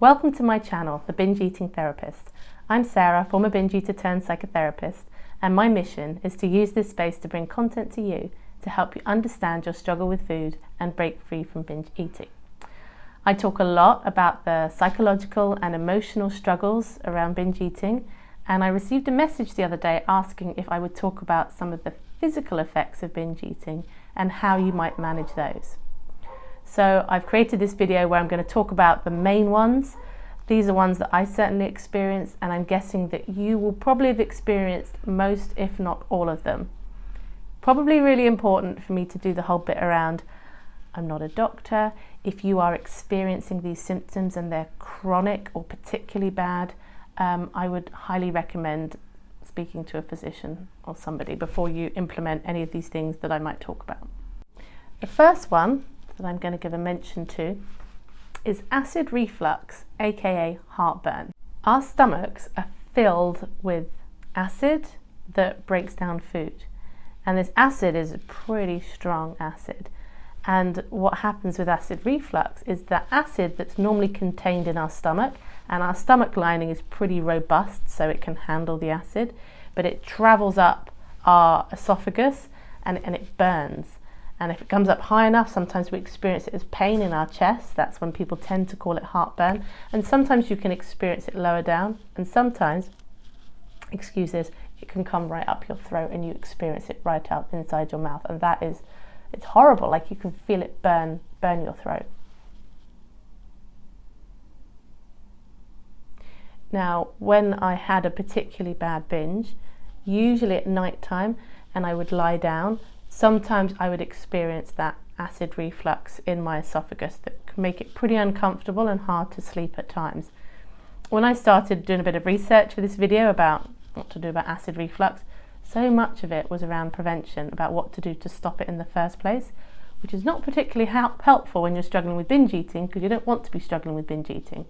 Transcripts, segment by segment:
Welcome to my channel, The Binge Eating Therapist. I'm Sarah, former binge eater turned psychotherapist, and my mission is to use this space to bring content to you to help you understand your struggle with food and break free from binge eating. I talk a lot about the psychological and emotional struggles around binge eating, and I received a message the other day asking if I would talk about some of the physical effects of binge eating and how you might manage those. So I've created this video where I'm going to talk about the main ones. These are ones that I certainly experienced, and I'm guessing that you will probably have experienced most, if not all of them. Probably really important for me to do the whole bit around, I'm not a doctor. If you are experiencing these symptoms and they're chronic or particularly bad, I would highly recommend speaking to a physician or somebody before you implement any of these things that I might talk about. The first one that I'm going to give a mention to is acid reflux, aka heartburn. Our stomachs are filled with acid that breaks down food, and this acid is a pretty strong acid. And what happens with acid reflux is the acid that's normally contained in our stomach, and our stomach lining is pretty robust so it can handle the acid, but it travels up our esophagus and it burns. And if it comes up high enough, sometimes we experience it as pain in our chest. That's when people tend to call it heartburn. And sometimes you can experience it lower down. And sometimes, it can come right up your throat and you experience it right up inside your mouth. And it's horrible. Like you can feel it burn your throat. Now, when I had a particularly bad binge, usually at night time, and I would lie down, sometimes I would experience that acid reflux in my esophagus that can make it pretty uncomfortable and hard to sleep at times. When I started doing a bit of research for this video about what to do about acid reflux, so much of it was around prevention, about what to do to stop it in the first place, which is not particularly helpful when you're struggling with binge eating, because you don't want to be struggling with binge eating.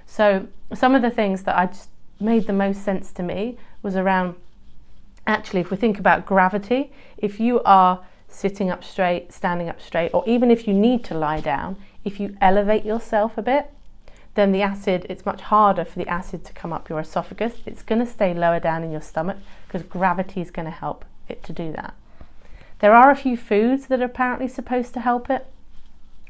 So some of the things that I just made the most sense to me was around, actually, if we think about gravity, if you are sitting up straight, standing up straight, or even if you need to lie down, if you elevate yourself a bit, then it's much harder for the acid to come up your esophagus. It's going to stay lower down in your stomach because gravity is going to help it to do that. There are a few foods that are apparently supposed to help it.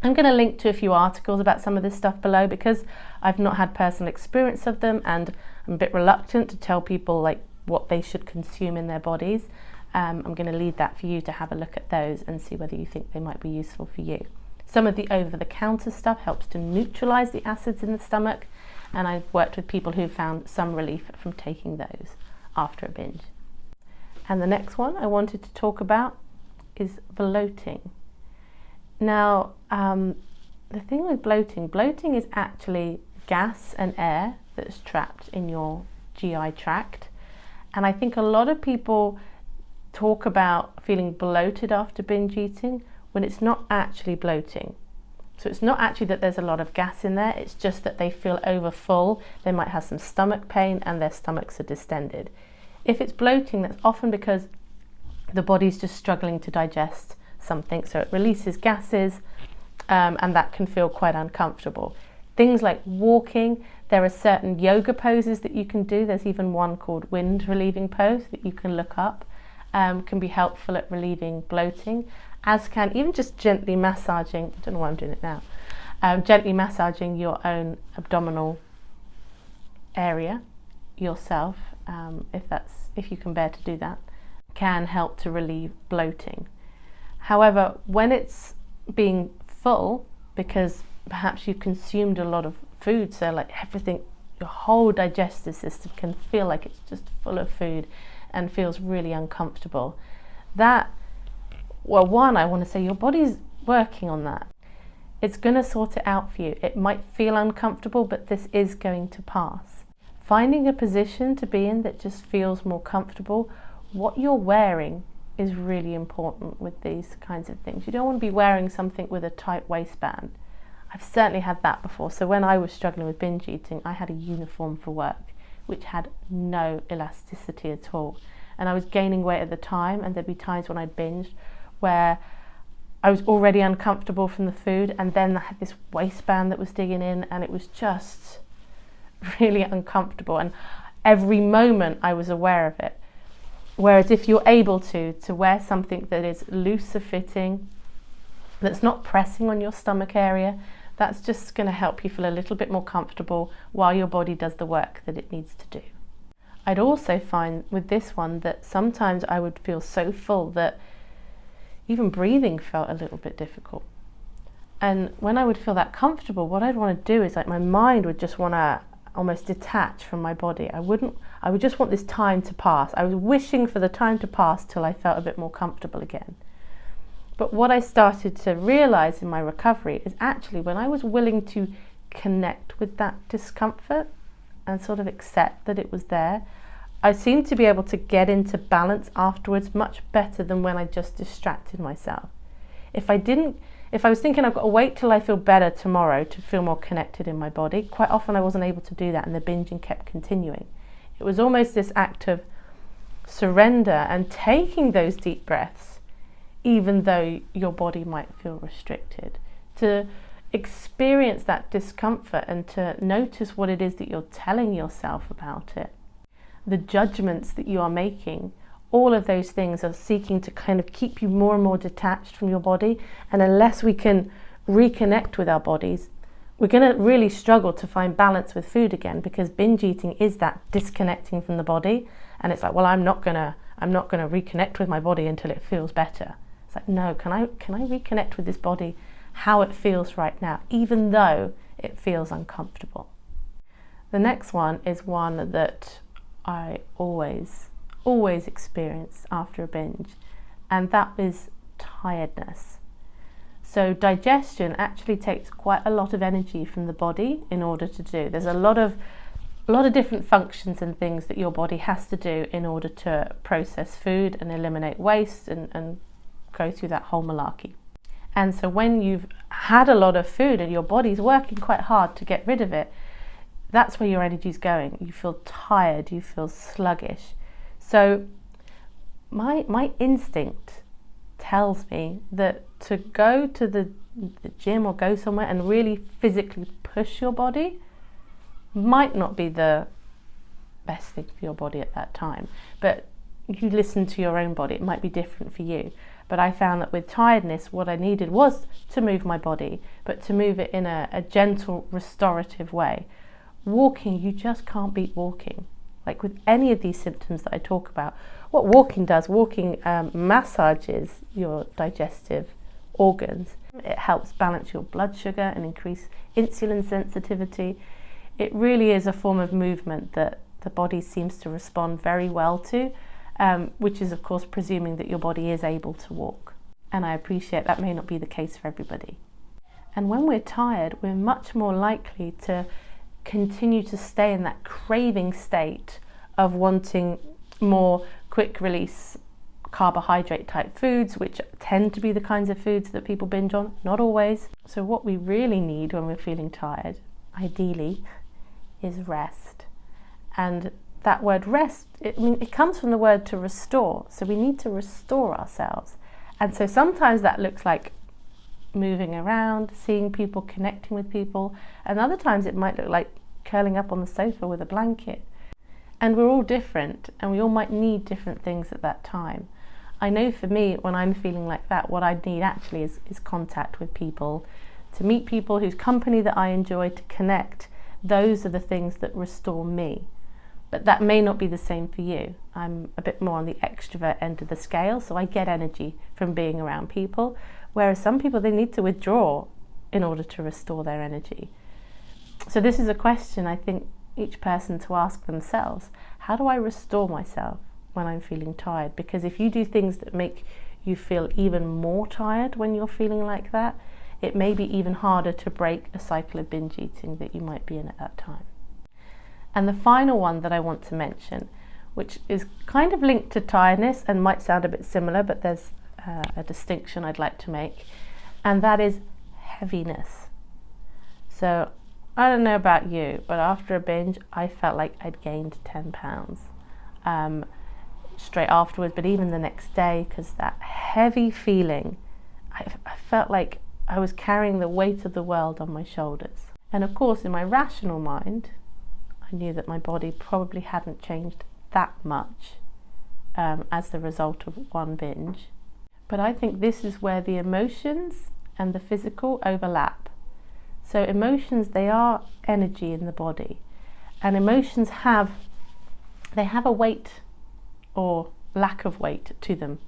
I'm going to link to a few articles about some of this stuff below because I've not had personal experience of them, and I'm a bit reluctant to tell people what they should consume in their bodies. I'm going to leave that for you to have a look at those and see whether you think they might be useful for you. Some of the over-the-counter stuff helps to neutralize the acids in the stomach, and I've worked with people who found some relief from taking those after a binge. And the next one I wanted to talk about is bloating. Now, the thing with bloating is actually gas and air that's trapped in your GI tract. And I think a lot of people talk about feeling bloated after binge eating when it's not actually bloating. So it's not actually that there's a lot of gas in there, it's just that they feel over full, they might have some stomach pain and their stomachs are distended. If it's bloating, that's often because the body's just struggling to digest something, so it releases gases, and that can feel quite uncomfortable. Things like walking, there are certain yoga poses that you can do. There's even one called wind relieving pose that you can look up, can be helpful at relieving bloating, as can even just gently massaging, I don't know why I'm doing it now, gently massaging your own abdominal area yourself, if you can bear to do that, can help to relieve bloating. However, when it's being full, because perhaps you consumed a lot of food, so everything, your whole digestive system can feel like it's just full of food and feels really uncomfortable. I want to say your body's working on that. It's going to sort it out for you. It might feel uncomfortable, but this is going to pass. Finding a position to be in that just feels more comfortable. What you're wearing is really important with these kinds of things. You don't want to be wearing something with a tight waistband. I've certainly had that before. So when I was struggling with binge eating, I had a uniform for work, which had no elasticity at all. And I was gaining weight at the time, and there'd be times when I'd binged where I was already uncomfortable from the food, and then I had this waistband that was digging in, and it was just really uncomfortable, and every moment I was aware of it. Whereas if you're able to wear something that is looser fitting, that's not pressing on your stomach area, that's just going to help you feel a little bit more comfortable while your body does the work that it needs to do. I'd also find with this one that sometimes I would feel so full that even breathing felt a little bit difficult. And when I would feel that comfortable, what I'd want to do is, like, my mind would just want to almost detach from my body. I would just want this time to pass. I was wishing for the time to pass till I felt a bit more comfortable again. But what I started to realize in my recovery is actually when I was willing to connect with that discomfort and sort of accept that it was there, I seemed to be able to get into balance afterwards much better than when I just distracted myself. If I was thinking I've got to wait till I feel better tomorrow to feel more connected in my body, quite often I wasn't able to do that, and the binging kept continuing. It was almost this act of surrender and taking those deep breaths, even though your body might feel restricted, to experience that discomfort and to notice what it is that you're telling yourself about it. The judgments that you are making, all of those things are seeking to kind of keep you more and more detached from your body. And unless we can reconnect with our bodies, we're going to really struggle to find balance with food again, because binge eating is that disconnecting from the body. And it's like, well, I'm not going to reconnect with my body until it feels better. It's like, no, can I reconnect with this body, how it feels right now, even though it feels uncomfortable. The next one is one that I always experience after a binge, and that is tiredness. So digestion actually takes quite a lot of energy from the body in order to do. There's a lot of different functions and things that your body has to do in order to process food and eliminate waste and go through that whole malarkey. And so when you've had a lot of food and your body's working quite hard to get rid of it, that's where your energy's going. You feel tired, you feel sluggish. So my instinct tells me that to go to the gym or go somewhere and really physically push your body might not be the best thing for your body at that time. But you listen to your own body, it might be different for you. But I found that with tiredness, what I needed was to move my body, but to move it in a gentle, restorative way. Walking, you just can't beat walking. Like with any of these symptoms that I talk about, what walking does, massages your digestive organs. It helps balance your blood sugar and increase insulin sensitivity. It really is a form of movement that the body seems to respond very well to, which is of course presuming that your body is able to walk. And I appreciate that may not be the case for everybody. And when we're tired, we're much more likely to continue to stay in that craving state of wanting more quick release carbohydrate type foods, which tend to be the kinds of foods that people binge on, not always. So what we really need when we're feeling tired, ideally, is rest. And that word rest, it comes from the word to restore. So we need to restore ourselves. And so sometimes that looks like moving around, seeing people, connecting with people, and other times it might look like curling up on the sofa with a blanket. And we're all different, and we all might need different things at that time. I know for me, when I'm feeling like that, what I need actually is contact with people, to meet people whose company that I enjoy, to connect. Those are the things that restore me. But that may not be the same for you. I'm a bit more on the extrovert end of the scale, so I get energy from being around people, whereas some people, they need to withdraw in order to restore their energy. So this is a question I think each person to ask themselves. How do I restore myself when I'm feeling tired? Because if you do things that make you feel even more tired when you're feeling like that, it may be even harder to break a cycle of binge eating that you might be in at that time. And the final one that I want to mention, which is kind of linked to tiredness and might sound a bit similar, but there's a distinction I'd like to make, and that is heaviness. So I don't know about you, but after a binge, I felt like I'd gained 10 pounds straight afterwards, but even the next day, because that heavy feeling I felt like I was carrying the weight of the world on my shoulders. And of course, in my rational mind, I knew that my body probably hadn't changed that much as the result of one binge. But I think this is where the emotions and the physical overlap. So emotions, they are energy in the body, and emotions have a weight or lack of weight to them.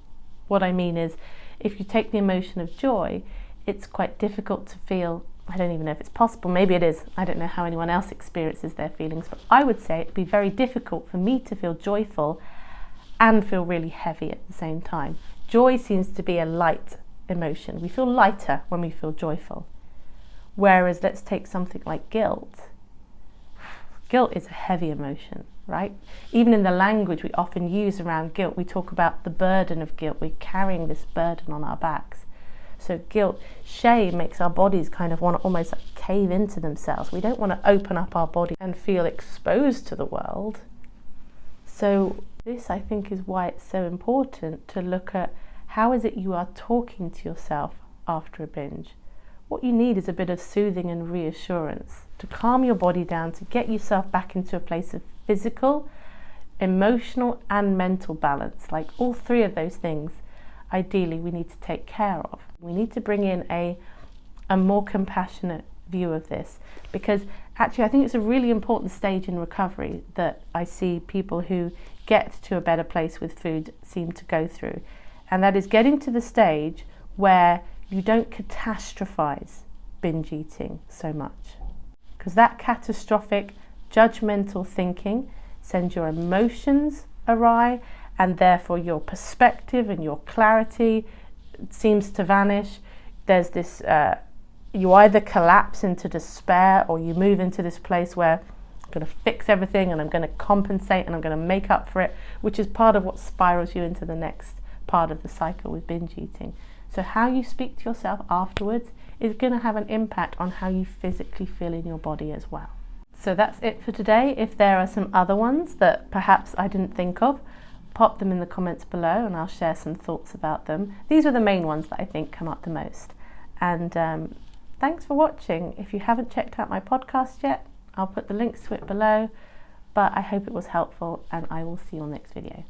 What I mean is, if you take the emotion of joy, it's quite difficult to feel, I don't even know if it's possible, maybe it is, I don't know how anyone else experiences their feelings, but I would say it'd be very difficult for me to feel joyful and feel really heavy at the same time. Joy seems to be a light emotion. We feel lighter when we feel joyful. Whereas let's take something like guilt. Guilt is a heavy emotion, right? Even in the language we often use around guilt, we talk about the burden of guilt. We're carrying this burden on our backs. So guilt, shame makes our bodies kind of want to almost like cave into themselves. We don't want to open up our body and feel exposed to the world. So this, I think, is why it's so important to look at how is it you are talking to yourself after a binge. What you need is a bit of soothing and reassurance to calm your body down, to get yourself back into a place of physical, emotional and mental balance. Like all three of those things, ideally, we need to take care of. We need to bring in a more compassionate view of this, because actually I think it's a really important stage in recovery that I see people who get to a better place with food seem to go through, and that is getting to the stage where you don't catastrophize binge eating so much, because that catastrophic judgmental thinking sends your emotions awry, and therefore your perspective and your clarity seems to vanish. There's this you either collapse into despair, or you move into this place where I'm going to fix everything and I'm going to compensate and I'm going to make up for it, which is part of what spirals you into the next part of the cycle with binge eating. So how you speak to yourself afterwards is going to have an impact on how you physically feel in your body as well. So that's it for today. If there are some other ones that perhaps I didn't think of, pop them in the comments below and I'll share some thoughts about them. These are the main ones that I think come up the most. And thanks for watching. If you haven't checked out my podcast yet, I'll put the links to it below. But I hope it was helpful, and I will see you on the next video.